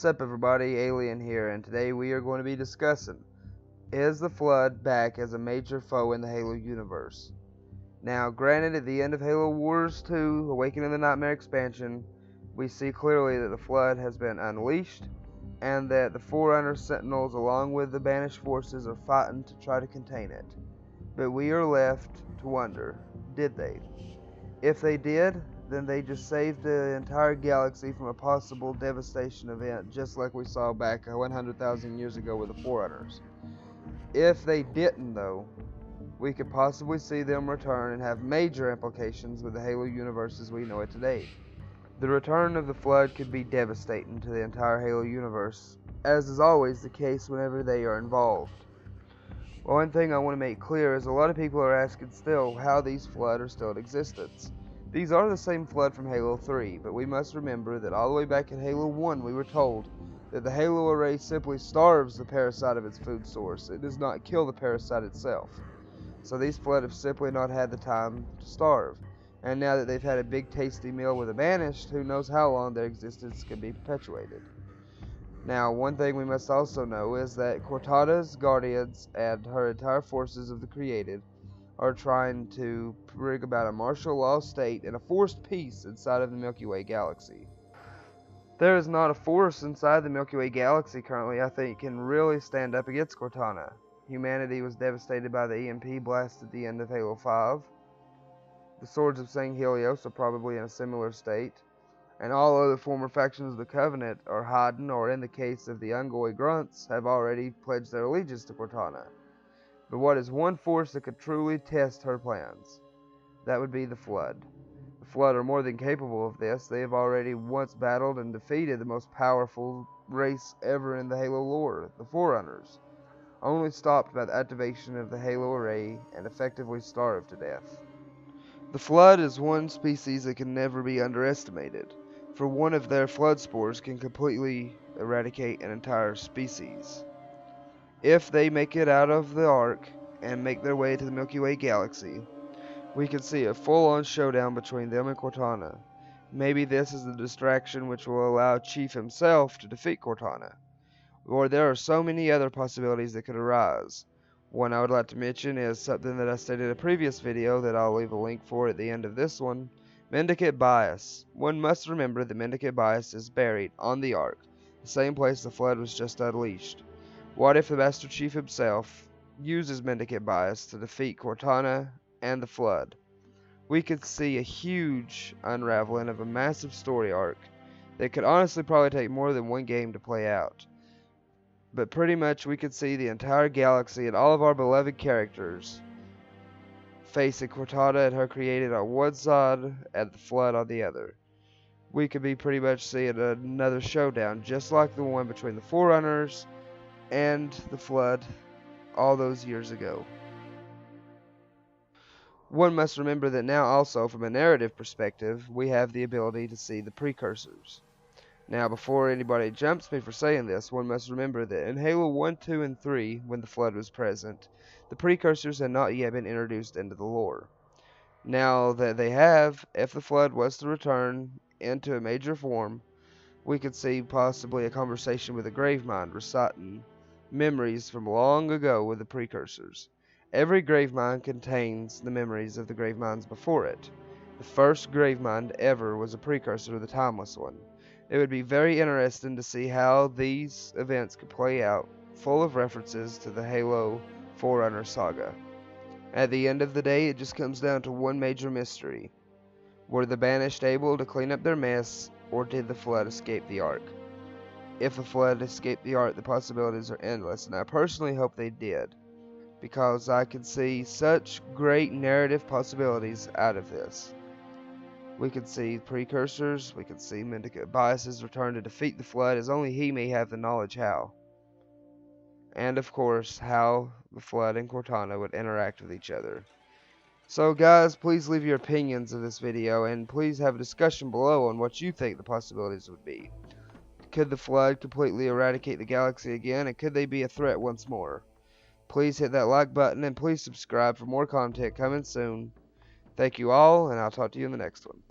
Sup everybody, Alien here, and today we are going to be discussing, is the Flood back as a major foe in the Halo universe? Now granted, at the end of Halo Wars 2, Awakening the Nightmare expansion, we see clearly that the Flood has been unleashed, and that the Forerunner Sentinels along with the Banished forces are fighting to try to contain it. But we are left to wonder, did they? If they did, then they just saved the entire galaxy from a possible devastation event, just like we saw back 100,000 years ago with the Forerunners. If they didn't, though, we could possibly see them return and have major implications with the Halo universe as we know it today. The return of the Flood could be devastating to the entire Halo universe, as is always the case whenever they are involved. One thing I want to make clear is a lot of people are asking still how these Flood are still in existence. These are the same Flood from Halo 3, but we must remember that all the way back in Halo 1 we were told that the Halo array simply starves the parasite of its food source. It does not kill the parasite itself. So these Flood have simply not had the time to starve. And now that they've had a big tasty meal with the Banished, who knows how long their existence can be perpetuated. Now, one thing we must also know is that Cortana's Guardians and her entire forces of the Created are trying to bring about a martial law state and a forced peace inside of the Milky Way galaxy. There is not a force inside the Milky Way galaxy currently I think can really stand up against Cortana. Humanity was devastated by the EMP blast at the end of Halo 5. The Swords of St. Helios are probably in a similar state. And all other former factions of the Covenant are hiding, or in the case of the Ungoy Grunts, have already pledged their allegiance to Cortana. But what is one force that could truly test her plans? That would be the Flood. The Flood are more than capable of this. They have already once battled and defeated the most powerful race ever in the Halo lore, the Forerunners, only stopped by the activation of the Halo array and effectively starved to death. The Flood is one species that can never be underestimated, for one of their Flood spores can completely eradicate an entire species. If they make it out of the Ark and make their way to the Milky Way galaxy, we could see a full-on showdown between them and Cortana. Maybe this is the distraction which will allow Chief himself to defeat Cortana. Or there are so many other possibilities that could arise. One I would like to mention is something that I stated in a previous video that I'll leave a link for at the end of this one. Mendicant Bias. One must remember that Mendicant Bias is buried on the Ark, the same place the Flood was just unleashed. What if the Master Chief himself uses Mendicant Bias to defeat Cortana and the Flood? We could see a huge unraveling of a massive story arc that could honestly probably take more than one game to play out. But pretty much we could see the entire galaxy and all of our beloved characters facing Cortana and her Created on one side and the Flood on the other. We could be pretty much seeing another showdown just like the one between the Forerunners and the Flood all those years ago. One must remember that now also from a narrative perspective we have the ability to see the precursors. Now before anybody jumps me for saying this, one must remember that in Halo 1, 2, and 3 when the Flood was present, the precursors had not yet been introduced into the lore. Now that they have, if the Flood was to return into a major form, we could see possibly a conversation with a Gravemind reciting memories from long ago with the precursors. Every Gravemind contains the memories of the Graveminds before it. The first Gravemind ever was a precursor to the Timeless One. It would be very interesting to see how these events could play out, full of references to the Halo Forerunner saga. At the end of the day, it just comes down to one major mystery. Were the Banished able to clean up their mess, or did the Flood escape the Ark? If the Flood escaped the Ark, the possibilities are endless, and I personally hope they did, because I can see such great narrative possibilities out of this. We could see precursors, we could see Mendicant Bias's return to defeat the Flood as only he may have the knowledge how. And of course, how the Flood and Cortana would interact with each other. So guys, please leave your opinions of this video, and please have a discussion below on what you think the possibilities would be. Could the Flood completely eradicate the galaxy again, and could they be a threat once more? Please hit that like button, and please subscribe for more content coming soon. Thank you all, and I'll talk to you in the next one.